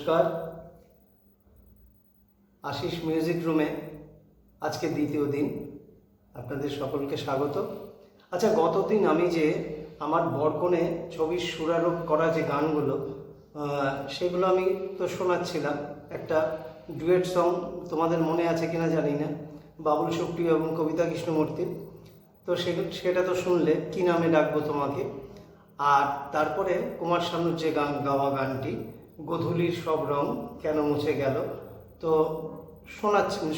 নমস্কার। আশিস মিউজিক রুমে আজকে দ্বিতীয় দিন, আপনাদের সকলকে স্বাগত। আচ্ছা, গতদিন আমি যে আমার বরকনে ছবির সুরারোপ করা যে গানগুলো সেগুলো আমি তো শোনাচ্ছিলাম। একটা ডুয়েট সং তোমাদের মনে আছে কিনা জানি না, বাবুল সুপ্রিয় এবং কবিতা কৃষ্ণমূর্তির। তো সেটা তো শুনলে, কি নামে ডাকবো তোমাকে। আর তারপরে কুমার শানুর যে গাওয়া গানটি গোধূলির সব রং কেন মুছে গেল, তো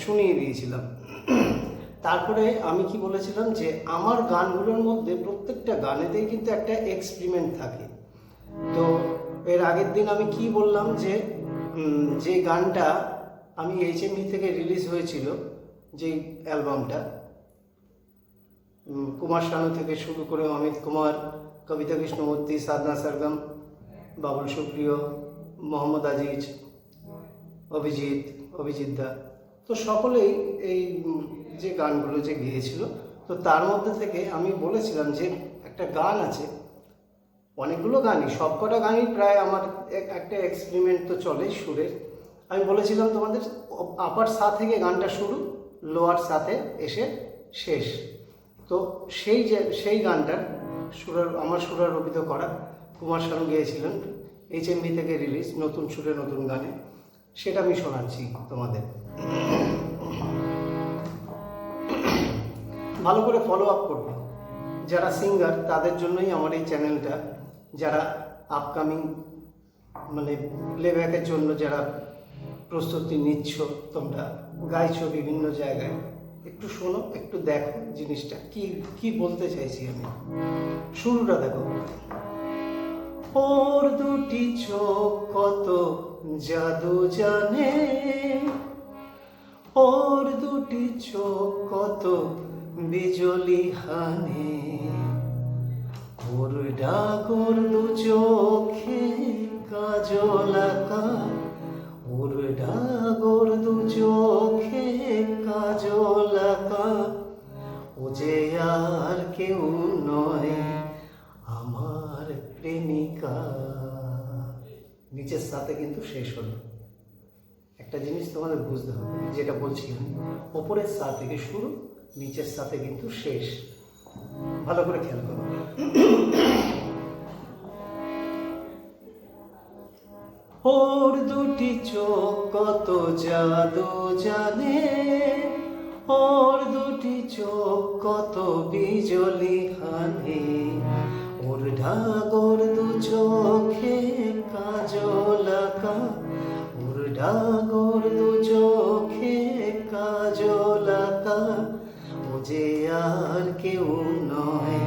শুনিয়ে দিয়েছিলাম। তারপরে আমি কি বলেছিলাম যে আমার গানগুলোর মধ্যে প্রত্যেকটা গানেতেই কিন্তু একটা এক্সপেরিমেন্ট থাকে। তো এর আগের দিন আমি কি বললাম যে গানটা আমি HMV থেকে রিলিজ হয়েছিল, যে অ্যালবামটা কুমার শানু থেকে শুরু করে অমিত কুমার, কবিতা কৃষ্ণমূর্তি, সাধনা সরগম, বাবুল সুপ্রিয়, মোহাম্মদ আজিজ, অভিজিৎ দা, তো সকলেই এই যে গানগুলো যে গেয়েছিল, তো তার মধ্যে থেকে আমি বলেছিলাম যে একটা গান আছে, অনেকগুলো গানই, সবকটা গানই প্রায় আমার একটা এক্সপেরিমেন্ট তো চলে সুরের। আমি বলেছিলাম তোমাদের আপার সা থেকে গানটা শুরু, লোয়ার সাথে এসে শেষ। তো সেই গানটার আমার সুরারোপিত করা কুমার শানু গেয়েছিলেন, HMV থেকে রিলিজ, নতুন সুরে নতুন গানে, সেটা আমি শোনাচ্ছি তোমাদের। ভালো করে ফলো আপ করবে। যারা সিঙ্গার তাদের জন্যই আমার এই চ্যানেলটা, যারা আপকামিং মানে প্লেব্যাকের জন্য যারা প্রস্তুতি নিচ্ছ, তোমরা গাইছো বিভিন্ন জায়গায়, একটু শোনো, একটু দেখো জিনিসটা কি বলতে চাইছি আমি। শুরুটা দেখো। ওর দুটি চোখ কত জাদু জানে, ওর দুটি চোখ কত বিজলি হানে, ওর ডাগর দু চোখে কাজল আঁকা, ওর ডাগর দু চোখে কাজল আঁকা, ও যে আর কেউ নয় আমার প্রেমিকা। নিচের সাথে কিন্তু শেষ হলো। একটা জিনিস তোমাদের বুঝতে হবে, যেটা বলছি আমি, ওপরের সা থেকে শুরু, নিচের সাথে কিন্তু শেষ। ভালো করে খেয়াল করো। ওর দুটি চোখ কত জাদু জানে, ওর দুটি চোখ কত বিজলি হানে, ওর ডাগর দু চোখে কাজল আঁকা, ওর ডাগর দু চোখে কাজল আঁকা, ও যে আর কেউ নয়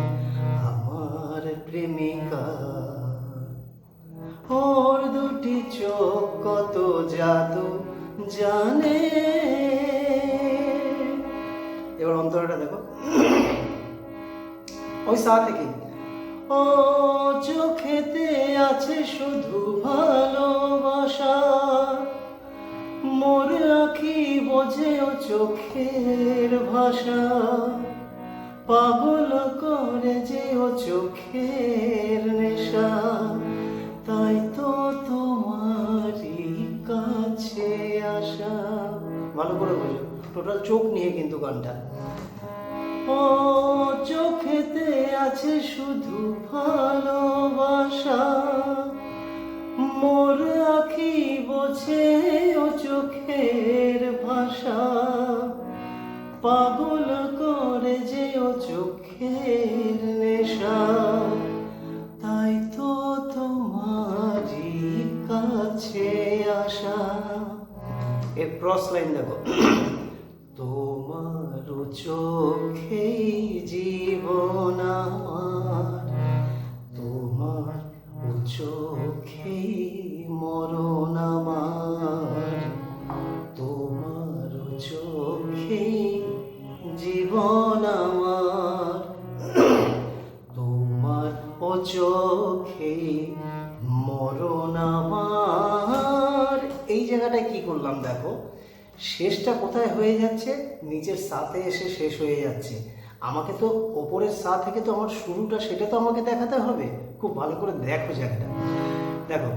আমার প্রেমিকা। ওর দুটি চোখ কত জাদু জানে। এবার অন্তরটা দেখো, ওই সা থেকে। ও চোখেতে আছে শুধু ভালোবাসা, মোর আঁখি বোঝে ও চোখের ভাষা, পাগল করে যে ও চোখের নেশা, তাই তো তোমারই কাছে আসা। ভালো করে বোঝো, টোটাল চোখ নিয়ে কিন্তু গানটা। ও চোখেতে আছে শুধু ভালোবাসা, মোর আঁখি বোঝে ও চোখের ভাষা, পাগল করে যে ও চোখের নেশা, তাই তো তোমারই কাছে আসা। এর ক্রস লাইন দেখো। তোমার চোখেই জীবন আমার, তোমার চোখেই মরণ আমার, তোমার চোখেই জীবন আমার, তোমার ও চোখেই মরণ আমার। এই জায়গাটায় কি করলাম দেখো, শেষটা কোথায় হয়ে যাচ্ছে, নিচের সাথে এসে শেষ হয়ে যাচ্ছে। আমাকে তো ওপরের সা থেকে তো আমার শুরুটা, সেটা তো আমাকে দেখাতে হবে। খুব ভালো করে দেখো জায়গাটা, দেখো।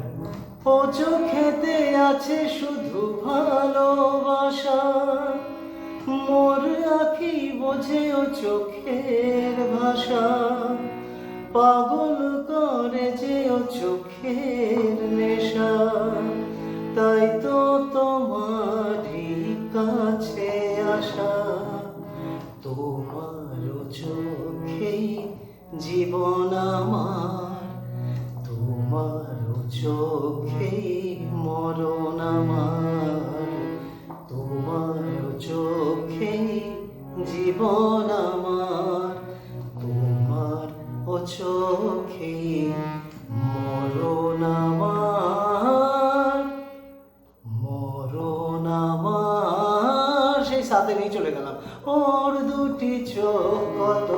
ও চোখেতে আছে শুধু ভালোবাসা, মোর আখি বোঝে ও চোখের ভাষা, পাগল করে যে ও চোখের নেশা। তাই তো তোমারই কাছে আসা, তোমার চোখেই জীবন আমার, তোমার চোখেই মরণ আমার, তোমার চোখেই জীবন আমার, তোমার চোখেই মরণ আমার, মরণ আমার। সেই সাথে নিয়ে চলে গেলাম। ওর দুটি চোখ কত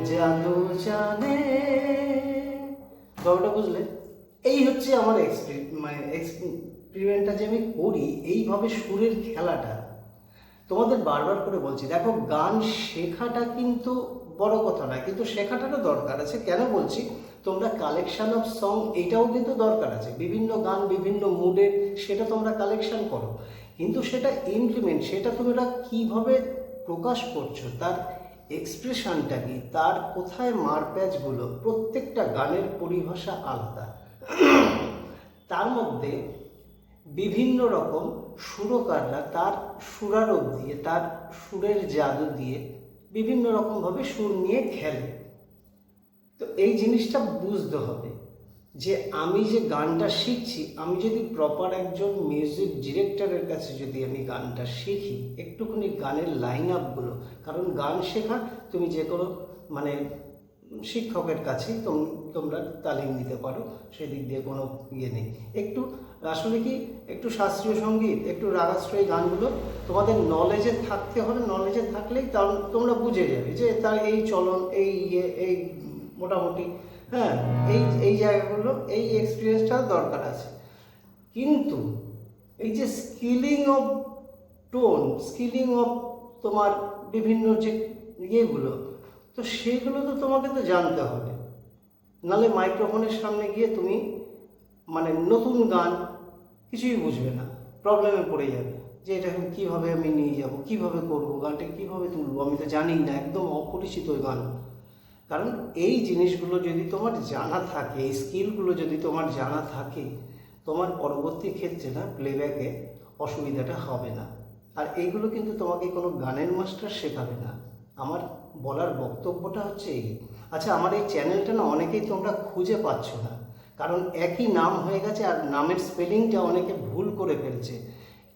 জাদু জানে, গল্পটা বুঝলে? এই হচ্ছে আমার এক্সপেরিমেন্টটা যে আমি করি, এইভাবে সুরের খেলাটা তোমাদের বারবার করে বলছি। দেখো, গান শেখাটা কিন্তু বড় কথা নয়, কিন্তু শেখাটারও দরকার আছে। কেন বলছি, তোমরা কালেকশন অফ সং এটাও কিন্তু দরকার আছে। বিভিন্ন গান বিভিন্ন মুডের, সেটা তোমরা কালেকশন করো, কিন্তু সেটা ইমপ্লিমেন্ট, সেটা তোমরা কীভাবে প্রকাশ করছো, তার এক্সপ্রেশনটা কি, তার কোথায় মারপ্যাচগুলো, প্রত্যেকটা গানের পরিভাষা আলাদা। তার মধ্যে বিভিন্ন রকম সুরকাররা তার সুরারোপ দিয়ে, তার সুরের জাদু দিয়ে বিভিন্ন রকমভাবে সুর নিয়ে খেলে। তো এই জিনিসটা বুঝতে হবে যে আমি যে গানটা শিখছি, আমি যদি প্রপার একজন মিউজিক ডিরেক্টরের কাছে যদি আমি গানটা শিখি, একটুখানি গানের লাইন আপগুলো, কারণ গান শেখা তুমি যে কোনো শিক্ষকের কাছেই তোমরা তালিম নিতে পারো, সেদিক দিয়ে কোনো ইয়ে নেই। একটু আসলে কি, একটু শাস্ত্রীয় সঙ্গীত, একটু রাগাশ্রয়ী গানগুলো তোমাদের নলেজে থাকতে হবে। নলেজে থাকলেই তোমরা বুঝে যাবে যে তার এই চলন, এই ইয়ে, এই মোটামুটি, হ্যাঁ, এই জায়গাগুলো, এই এক্সপিরিয়েন্সটা দরকার আছে। কিন্তু এই যে skilling of tone, skilling of তোমার বিভিন্ন যে ইয়েগুলো, তো সেগুলো তো তোমাকে তো জানতে হবে। নাহলে মাইক্রোফোনের সামনে গিয়ে তুমি নতুন গান কিছুই বুঝবে না, প্রবলেমে পড়ে যাবে যে এটা কীভাবে আমি নিয়ে যাব, কীভাবে করবো, গানটা কীভাবে তুলবো, আমি তো জানি না, একদম অপরিচিত গান। কারণ এই জিনিসগুলো যদি তোমার জানা থাকে, এই স্কিলগুলো যদি তোমার জানা থাকে, তোমার পরবর্তী ক্ষেত্রে না প্লেব্যাকে অসুবিধাটা হবে না। আর এইগুলো কিন্তু তোমাকে কোনো গানের মাস্টার শেখাবে না। আমার বলার বক্তব্যটা হচ্ছে এই। আচ্ছা, আমার এই চ্যানেলটা না অনেকেই তোমরা খুঁজে পাচ্ছ না, কারণ একই নাম হয়ে গেছে আর নামের স্পেলিংটা অনেকে ভুল করে ফেলছে।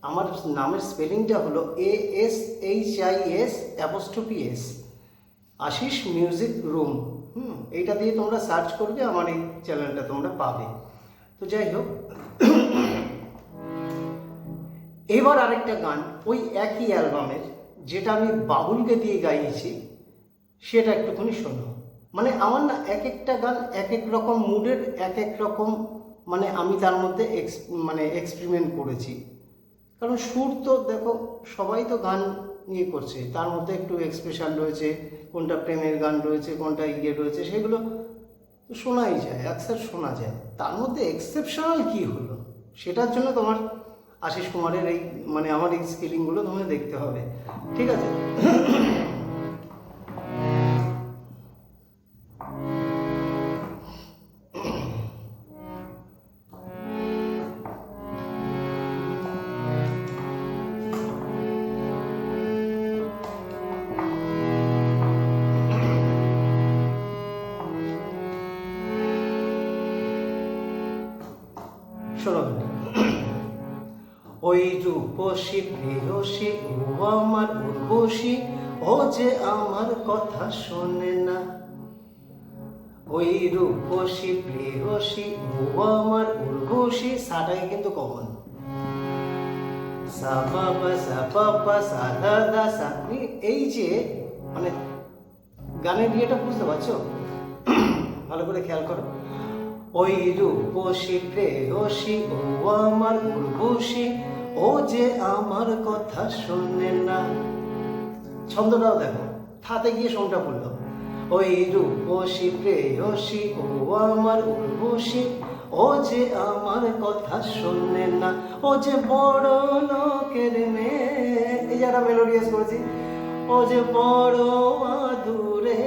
আমার নামের স্পেলিংটা হলো ASHIS', আশিস মিউজিক রুম। এইটা দিয়ে তোমরা সার্চ করবে, আমার এই চ্যানেলটা তোমরা পাবে। তো যাই হোক, এবার আরেকটা গান ওই একই অ্যালবামের, যেটা আমি বাবুলকে দিয়ে গাইয়েছি, সেটা একটুখানি শোনো। আমার না এক একটা গান এক এক রকম মুডের, এক এক রকম আমি তার মধ্যে এক্সপেরিমেন্ট করেছি। কারণ সুর তো দেখো, সবাই তো গান ইয়ে করছে, তার মধ্যে একটু এক্সপ্রেশন রয়েছে, কোনটা প্রেমের গান রয়েছে, কোনটা ইয়ে রয়েছে, সেগুলো শোনাই যায়, অ্যাকসেপ্ট শোনা যায়। তার মধ্যে এক্সেপশনাল কী হলো, সেটার জন্য তোমার আশিস কুমারের এই আমার এই স্কিলিংগুলো তোমাকে দেখতে হবে, ঠিক আছে? শোনো, ওই রূপসী প্রেয়সী ও আমার উর্বশী, ও যে আমার কথা শোনে না। ওই রূপসী প্রেয়সী ও আমার উর্বশী, সাটাকে কিন্তু কমন, সা বাবা সা বাবা সা দাদা সা। এই যে গানের বিয়েটা বুঝতে পারছো? ভালো করে খেয়াল করো। ওই রূপসী প্রেয়সী ও আমার উর্বশী, ও যে আমার কথা শোনে না। ছন্দটাও দেখো, থাতে গিয়ে সোমটা পড়লো। ওই রূপসী প্রেয়সী ও আমার উর্বশী, ও ও যে আমার কথা শোনে না, ও যে বড় লোকের মেয়ে, এই যারা মেলোডিয়াস করেছি, ও যে বড় আদুরে,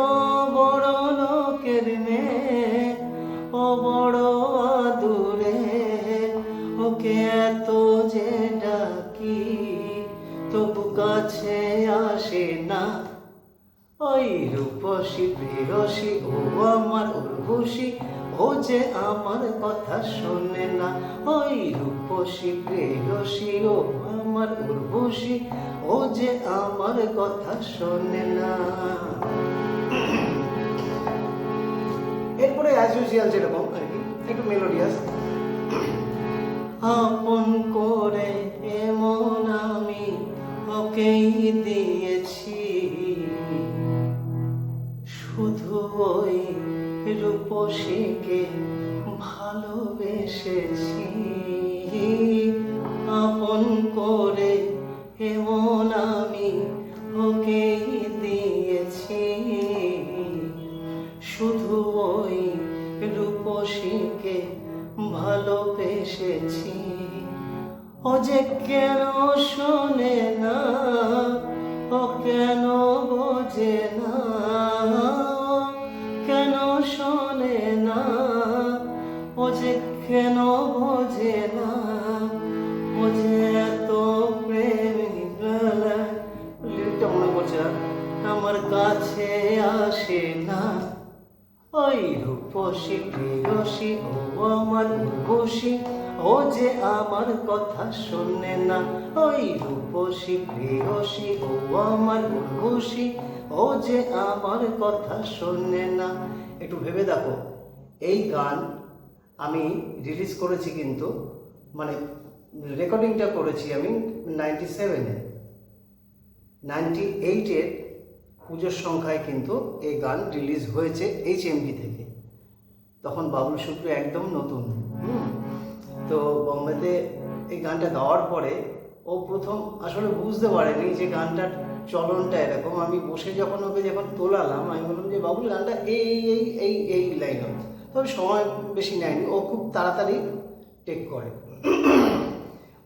ও বড় লোকের মেয়ে, ও বড় আদুরে, ওকে এত যে ডাকি তবু কাছে আসে না। ওই রূপসী প্রেয়সী ও আমার উর্বশী, ও যে আমার কথা শোনে না। ওই রূপসী প্রেয়সী ও আমার উর্বশী, ও যে আমার কথা শোনে না। এরপরে অ্যাজ ইউজুয়াল যেরকম আর কি, একটু মেলোডিয়াস। আপন করে এমন আমি ওকেই দিয়েছি, শুধু ওই রূপসীকে ভালোবেসেছি। আপন করে এমন আমি ওকেই দিয়েছি, শুধু ওই রূপসীকে ভালোবেসেছি। ও যে কেন শোনে না, ও কেন বোঝে না, কেন শোনে না, ও যে কেন বোঝে না, ও যে এত প্রেমিক, লিরিকটা মনে পড়ছে না, আমার কাছে আসে না। ওই রূপসী প্রেয়সী ও আমার উর্বশী, ও যে আমার কথা শোনে না। ওই রূপসী প্রেয়সী ও আমার উর্বশী, ও যে আমার কথা শোনে না। একটু ভেবে দেখো, এই গান আমি রিলিজ করেছি, কিন্তু মানে রেকর্ডিংটা করেছি আমি 97-এ, 98-এর পুজোর সংখ্যায় কিন্তু এই গান রিলিজ হয়েছে HMV থেকে। তখন বাবুল সুপ্রিয় একদম নতুন। তো বোম্বেতে এই গানটা গাওয়ার পরে ও প্রথম আসলে বুঝতে পারেনি যে গানটার চলনটা এরকম। আমি বসে যখন ওকে তোলালাম, আমি বললাম যে বাবুল গানটা এই এই এই এই লাইন হবে। তবে সময় বেশি নেয়নি, ও খুব তাড়াতাড়ি টেক করে,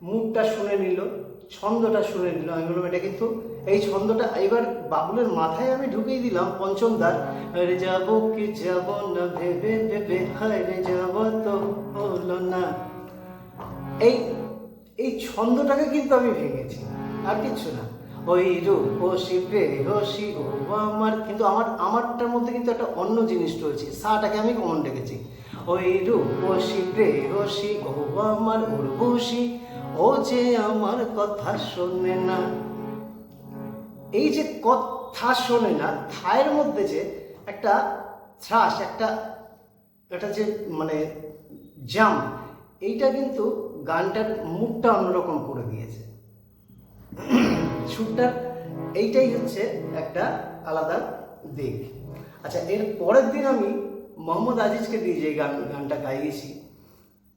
মুডটা শুনে নিল, ছন্দটা শুনে নিল। আমি বললাম এটা কিন্তু এই ছন্দটা এবার বাবুলের মাথায় আমি ঢুকিয়ে দিলাম পঞ্চম দার, রে যাবো কি যাব না ভেবে ভেবে, হায় রে যাব তো হলো না। এই এই ছন্দটাকে কিন্তু আমি ভেঙেছি, আর কিচ্ছু না। ওই রূপসী প্রেয়সী ও আমার, কিন্তু আমারটার মধ্যে কিন্তু একটা অন্য জিনিস রয়েছে, সাটাকে আমি কমন রেখেছি। ওই রূপসী প্রেয়সী ও আমার উর্বশী, ও যে আমার কথা শোনে না। এই যে কথা শোনে না, থায়ের মধ্যে যে একটা থ্রাস, একটা যে মানে জাম্প, এইটা কিন্তু গানটার মুখটা অন্যরকম করে দিয়েছে। সুরটার এইটাই হচ্ছে একটা আলাদা দিক। আচ্ছা, এর পরের দিন আমি মোহাম্মদ আজিজকে দিয়ে যে গানটা গাইয়েছি,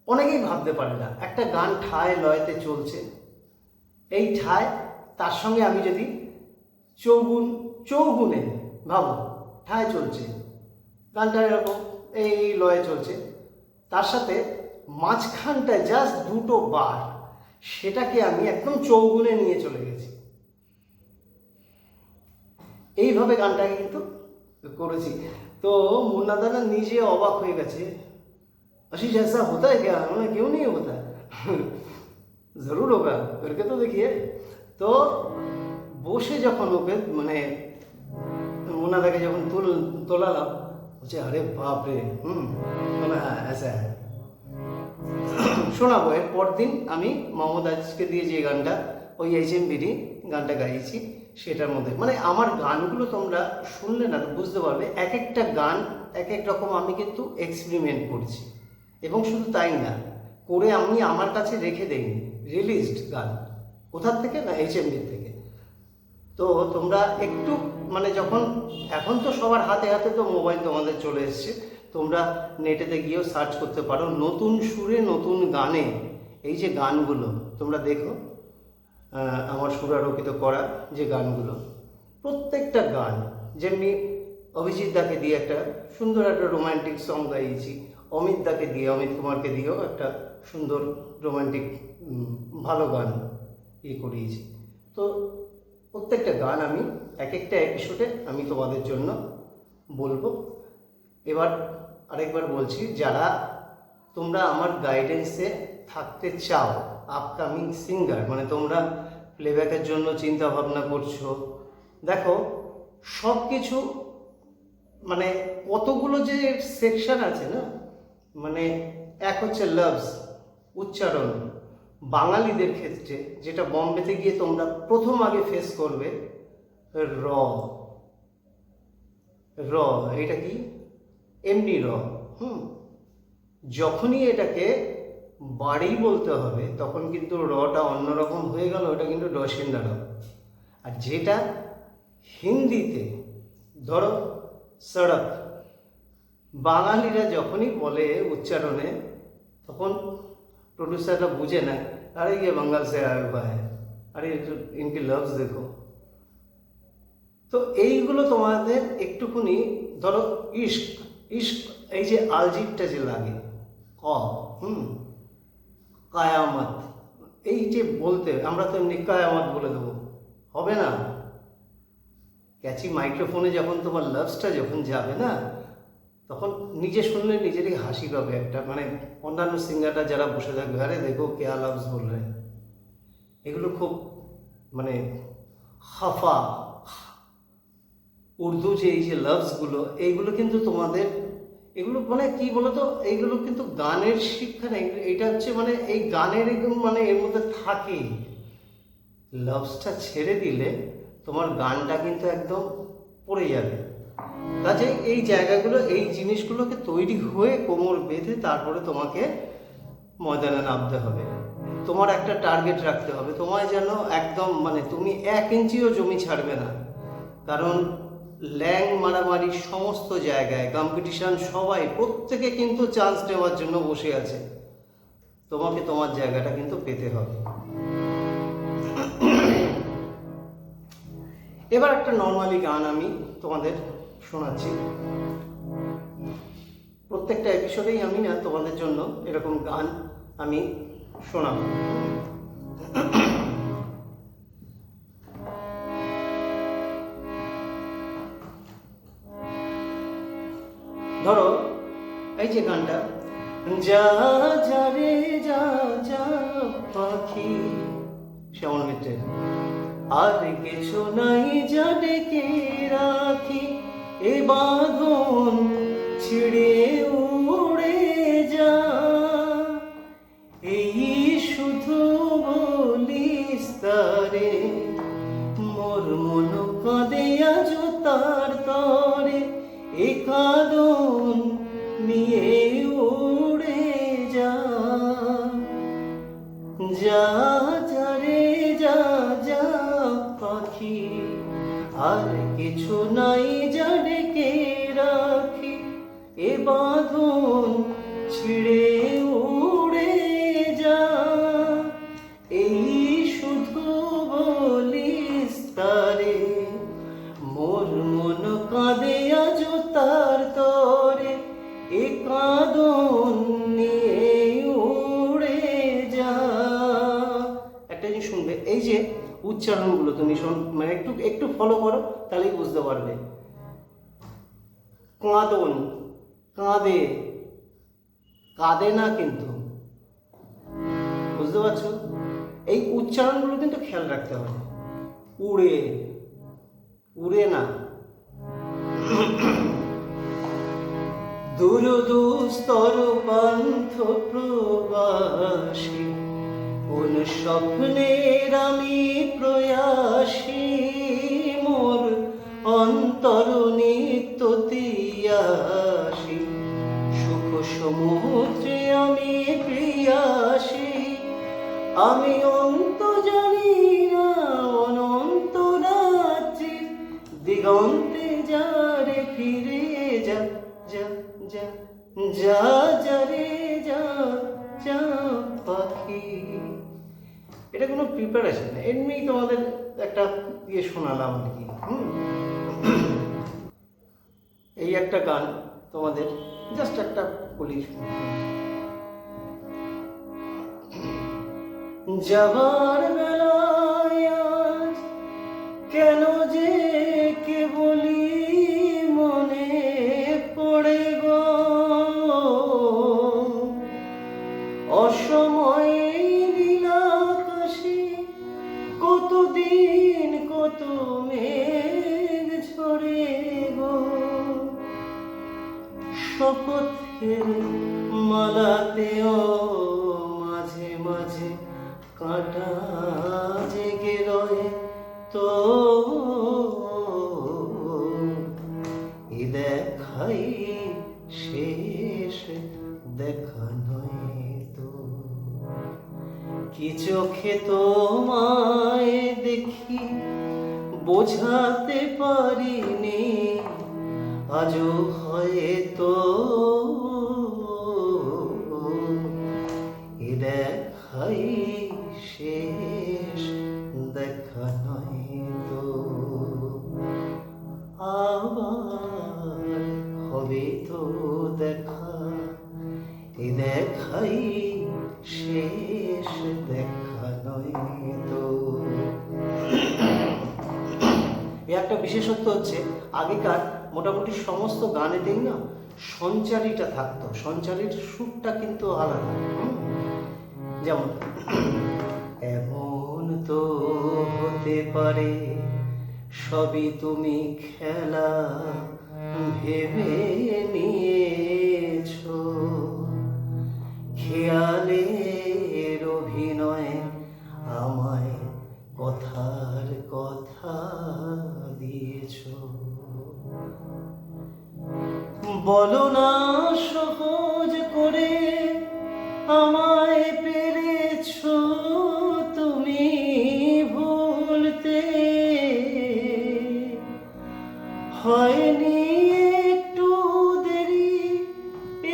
অনেকেই ভাবতে পারে না একটা গান ঠায় লয়তে চলছে, এই ঠায় তার সঙ্গে আমি যদি চৌগুনে ভাবো, ঠায় চলছে গানটা এরকম, এই লয়ে চলছে, তার সাথে মাঝখানটায় জাস্ট দুটো বার, সেটাকে আমি একদম চৌগুনে নিয়ে চলে গেছি। এইভাবে গানটাকে কিন্তু করেছি। তো মুন্না দাদা নিজে অবাক হয়ে গেছে, आशीष ऐसा होता है क्या? हमें क्यों नहीं होता? जरूर होगा, करके तो देखिए। तो বসে যখন ওকে মানে মুন্নাদাকে যখন তোলালাম, বলছে আরে বাপ রে, মানে হ্যাঁ ऐसा है। শোনাবো। এর পরদিন আমি মোহাম্মদ আজিজকে দিয়ে যে গানটা ওই HMV'রই গানটা গাইছি, সেটার মধ্যে মানে আমার গানগুলো তোমরা শুনলে না তো বুঝতে পারবে, এক একটা গান এক এক রকম আমি কিন্তু এক্সপেরিমেন্ট করছি। এবং শুধু তাই না, করে আমি আমার কাছে রেখে দেইনি, রিলিজড গান। কোথার থেকে না, HMV থেকে। তো তোমরা একটু মানে যখন এখন তো সবার হাতে হাতে তো মোবাইল তোমাদের চলে এসছে, তোমরা নেটেতে গিয়েও সার্চ করতে পারো নতুন সুরে নতুন গানে এই যে গানগুলো তোমরা দেখো। আমার সুরারোপিত করা যে গানগুলো, প্রত্যেকটা গান, যেমনি অভিজিৎ দাকে দিয়ে একটা সুন্দর একটা রোমান্টিক সং গাইয়েছি, অমিত দাকে দিয়ে, অমিত কুমারকে দিয়েও একটা সুন্দর রোমান্টিক ভালো গান করিয়েছি। তো প্রত্যেকটা গান আমি এক একটা এপিসোডে আমি তোমাদের জন্য বলবো। এবার আরেকবার বলছি, যারা তোমরা আমার গাইডেন্সে থাকতে চাও, আপকামিং সিঙ্গার, মানে তোমরা প্লেব্যাকের জন্য চিন্তা ভাবনা করছো, দেখো সব কিছু মানে কতগুলো যে সেকশন আছে না, মানে এক হচ্ছে লাভস, উচ্চারণ, বাঙালিদের ক্ষেত্রে যেটা বম্বেতে গিয়ে তোমরা প্রথম আগে ফেস করবে, র র এটা কি এমনি র, যখনই এটাকে বাড়ি বলতে হবে তখন কিন্তু রটা অন্যরকম হয়ে গেল, ওটা কিন্তু ডসিন্দা র। আর যেটা হিন্দিতে ধরো সড়ক, বাঙালিরা যখনই বলে উচ্চারণে তখন প্রডিউসাররা বুঝে নেয়, अरे ये बंगाल से आया हुआ है, अरे इनके लफ्ज देखो। তো এইগুলো তোমাদের একটুখানি ধরো ইশক, ইশক এই যে আলজিটটা যে লাগে ক, কায়ামত, এই যে বলতে আমরা তো এমনি কায়ামত বলে দেবো, হবে না। ক্যাচি মাইক্রোফোনে যখন তোমার লাভসটা যখন যাবে না, তখন নিজে শুনলে নিজেরই হাসি পাবে একটা, মানে অন্যান্য সিঙ্গাররা যারা বসে থাকবে, আরে দেখো কেয়া লাভস বল রে, এগুলো খুব মানে হাফা উর্দু যে এই যে লাভসগুলো, এইগুলো কিন্তু তোমাদের এগুলো মানে কি বলতো, এইগুলো কিন্তু গানের শিক্ষা নেই, এটা হচ্ছে মানে এই গানের মানে এর মধ্যে থাকে। লাভসটা ছেড়ে দিলে তোমার গানটা কিন্তু একদম পড়ে যাবে। কাজে এই জায়গাগুলো, এই জিনিসগুলোকে তৈরি হয়ে কোমর বেঁধে তারপরে তোমাকে ময়দানে নামতে হবে। তোমার একটা টার্গেট রাখতে হবে, তোমায় যেন একদম মানে তুমি 1 ইঞ্চিও জমি ছাড়বে না, কারণ ল্যাং মারামারি সমস্ত জায়গায় কম্পিটিশন, সবাই প্রত্যেকে কিন্তু চান্স নেওয়ার জন্য বসে আছে, তোমাকে তোমার জায়গাটা কিন্তু পেতে হবে। এবার একটা নর্মালি গান আমি তোমাদের শোনাচ্ছি, প্রত্যেকটা এপিসোডেই আমি না তোমাদের জন্য এরকম গান আমি শোনাবো। ধরো এই যে গানটা, যা যা রে যা যা পাখি, শ্যামল মিত্রের, আর কিছু নাই যা ডেকে রাখি, এ বাঁধন ছিড়ে উড়ে যা, এই শুধু বলিস তারে, মোর মন কাঁদে আজ তার তরে, এ কাঁদন নিয়ে উড়ে যা, যা যা রে যা যা পাখি, আর কিছু নাই যা ডেকে রাখি, এ বাঁধন ছিড়ে উড়ে যা, এই শুধু বলিস তারে, মোর মন কাঁদে আজ তার তরে, এ কাঁদন নিয়ে উড়ে যা। একটা জিনিস শুনবে, এই যে উচ্চারণগুলো তুমি মানে একটু একটু ফলো করো, তাহলেই বুঝতে পারবে। কাঁদন, কাঁদে, কাঁদে না কিন্তু, বুঝতে পারছো? এই উচ্চারণগুলো কিন্তু খেয়াল রাখতে হবে। উড়ে, উড়ে না। দূরদূস্তর পান্থ প্রবাসী, কোন স্বপ্নের আমি প্রয়াসী, মোর অন্তর নিত্য তিয়াসী, সুখ সমুদ্রে আমি প্রিয়াসী, আমি অন্ত জানি না অনন্ত রাত্রি, দিগন্তে যা রে ফিরে যা, যা যা যা যা রে যা যা পাখি। এটা কোনো প্রিপারেশন না, এমনি তোমাদের একটা শোনালাম আর কি। এই একটা গান তোমাদের জাস্ট একটা বলি। যাবার বেলায় আজ কেন যে কে বলি মনে পড়ে গো, অসময়ে নীলাকাশে কতদিন কত মেঘ ঝরে গো, শপথের মালাতেও মাঝে মাঝে কাঁটা জেগে রয়ে তো, এ দেখাই শেষ দেখা নয় তো, কি চোখে তোমায় দেখি বোঝাতে পারিনি, আজও হয়তো এ দেখাই শেষ দেখা নয় তো, আবার হবে তো দেখা, এ দেখাই শেষ দেখা নয় তো। একটা বিশেষত্ব হচ্ছে আগেকার মোটামুটি সমস্ত গানেতেই না সঞ্চারীটা থাকতো, সঞ্চারীর সুরটা কিন্তু আলাদা। যেমন এমন তো হতে পারে সবই তুমি খেলা ভেবে নিয়েছো, খেয়ালের অভিনয় আমায় কথার কথা দিয়েছো, বলো না সহজ করে আমায় পেরেছো তুমি ভুলতে, হয়নি একটু দেরি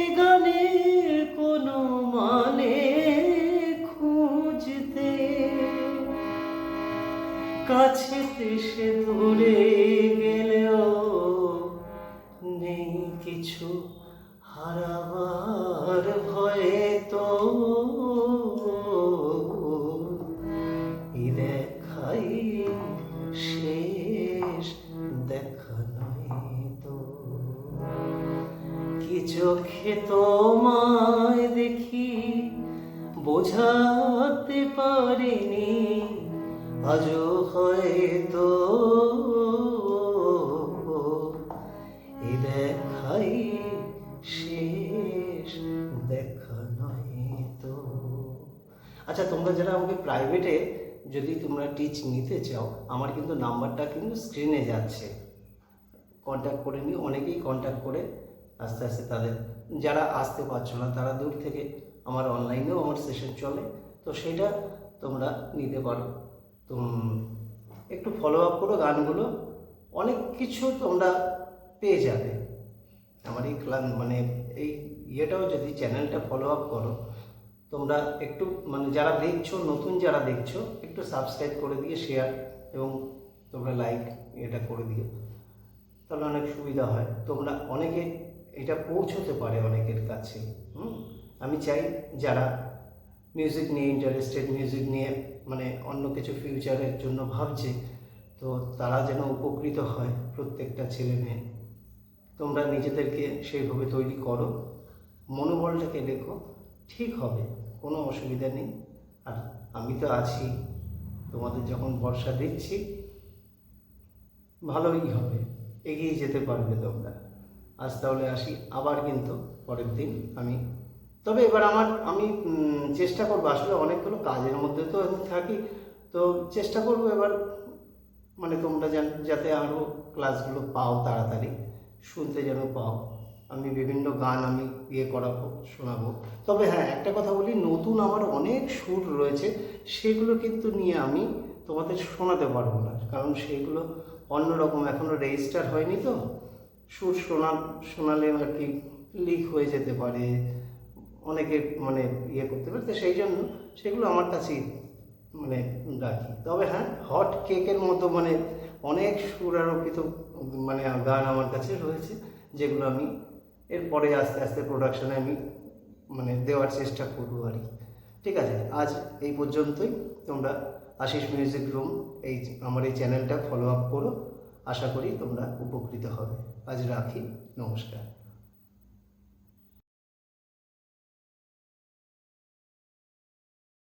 এ গানের কোনো মানে খুঁজতে, কাছেতে সে দূরে গেলেও নেই কিছু হারাবার ভয়ে তো, এ দেখাই শেষ দেখা নয় তো, কি চোখে তোমায় দেখি বোঝাতে পারিনি, আজও হয়তো এ দেখাই শেষ দেখা নয় তো। আচ্ছা, তোমরা যারা আমাকে প্রাইভেটে যদি তোমরা টিচ নিতে চাও, আমার কিন্তু নাম্বারটা কিন্তু স্ক্রিনে যাচ্ছে, কন্ট্যাক্ট করে নিও। অনেকেই কন্ট্যাক্ট করে আস্তে আস্তে তাদের যারা আসতে পারছো না তারা দূর থেকে আমার অনলাইনেও আমার সেশন চলে, তো সেটা তোমরা নিতে পারো। তো একটু ফলো আপ করো গানগুলো, অনেক কিছু তোমরা পেয়ে যাবে। আমার এই মানে এই ইয়েটাও যদি চ্যানেলটা ফলো আপ করো তোমরা, একটু মানে যারা দেখছো, নতুন যারা দেখছো, একটু সাবস্ক্রাইব করে দিয়ে শেয়ার এবং তোমরা লাইক এটা করে দিও, তাহলে অনেক সুবিধা হয়। তোমরা অনেকে এটা পৌঁছতে পারে অনেকের কাছে। আমি চাই যারা মিউজিক নিয়ে ইন্টারেস্টেড, মিউজিক নিয়ে মানে অন্য কিছু ফিউচারের জন্য ভাবছে, তো তারা যেন উপকৃত হয়, প্রত্যেকটা ছেলে মেয়ে। তোমরা নিজেদেরকে সেইভাবে তৈরি করো, মনোবলটাকে রেখো, ঠিক হবে, কোনো অসুবিধা নেই। আর আমি তো আছি, তোমাদের যখন ভরসা দিচ্ছি ভালোই হবে, এগিয়ে যেতে পারবে তোমরা। আজ তাহলে আসি, আবার কিন্তু পরের দিন আমি, তবে এবার আমি চেষ্টা করবো, আসলে অনেকগুলো কাজের মধ্যে তো আমি থাকি, তো চেষ্টা করবো এবার মানে তোমরা যাতে আরও ক্লাসগুলো পাও, তাড়াতাড়ি শুনতে যেন পাও। আমি বিভিন্ন গান আমি করাবো, শোনাবো। তবে হ্যাঁ, একটা কথা বলি, নতুন আমার অনেক সুর রয়েছে, সেগুলো কিন্তু নিয়ে আমি তোমাদের শোনাতে পারবো না, কারণ সেগুলো অন্যরকম, এখনও রেজিস্টার হয়নি, তো সুর শোনালে আর কি লিক হয়ে যেতে পারে, অনেকে মানে করতে পারে, তো সেই জন্য সেগুলো আমার কাছেই মানে রাখি। তবে হ্যাঁ, হট কেকের মতো মানে অনেক সুরারোপিত মানে গান আমার কাছে রয়েছে, যেগুলো আমি এরপরে আস্তে আস্তে প্রোডাকশানে আমি মানে দেওয়ার চেষ্টা করবো আর কি। ঠিক আছে, আজ এই পর্যন্তই। তোমরা আশিস মিউজিক রুম আমার এই চ্যানেলটা ফলো আপ করো, আশা করি তোমরা উপকৃত হবে। আজ রাখি, নমস্কার।